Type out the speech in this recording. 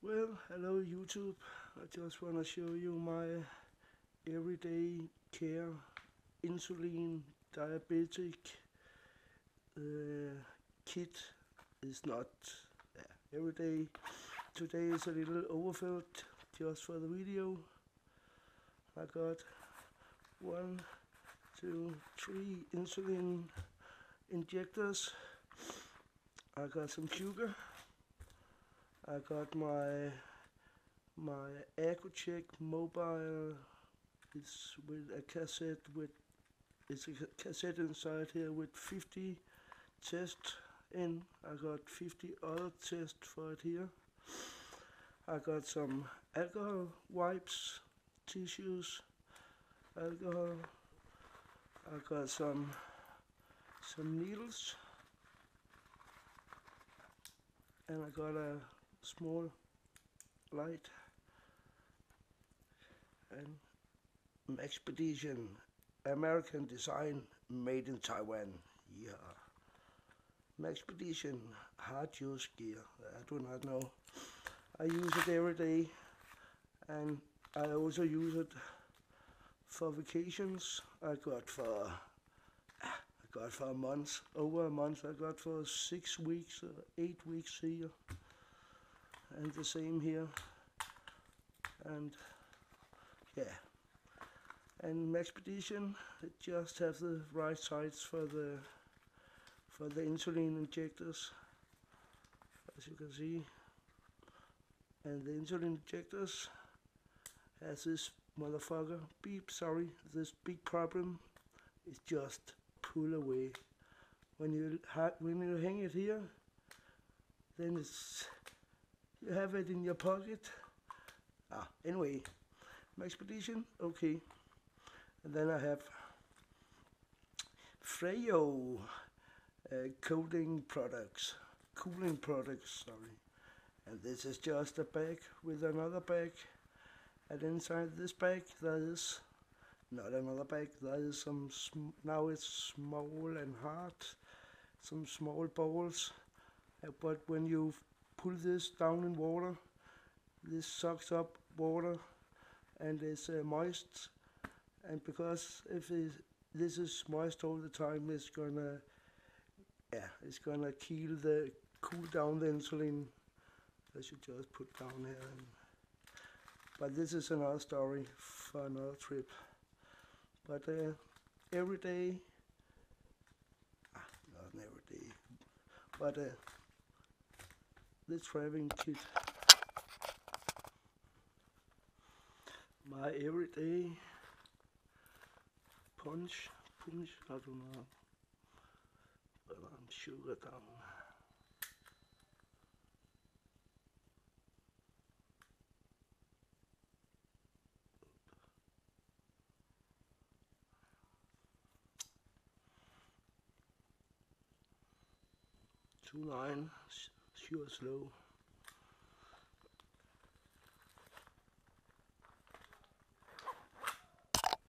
Well, hello YouTube. I just want to show you my everyday care insulin diabetic kit. Is not every day. Today is a little overfilled just for the video. I got 1, 2, 3 insulin injectors. I got some sugar. I got my Accu-Chek mobile. It's with a cassette it's a cassette inside here with 50 tests in. I got 50 other tests for it here. I got some alcohol wipes, tissues, alcohol. I got some needles, and I got a small light and Maxpedition, American design, made in Taiwan. Yeah. Maxpedition hard use gear. I do not know. I use it every day, and I also use it for vacations. I got for a month, over a month. I got for 6 weeks, 8 weeks here, and the same here. And yeah, and Maxpedition, it just have the right size for the insulin injectors, as you can see. And the insulin injectors has this motherfucker this big problem. It's just pull away. When you hang it here, then you have it in your pocket. Anyway, Maxpedition, okay. And then I have Freyo cooling products, sorry. And this is just a bag with another bag, and inside this bag there is not another bag. There is some now it's small and hard, some small balls. But when you pull this down in water, this sucks up water and it's moist. And because if this is moist all the time, it's gonna cool down the insulin. I should just put down here. But this is another story for another trip. But every day, not every day, but the traveling kit, my everyday punch, I don't know, but I'm sugar down. Two 9, sure slow.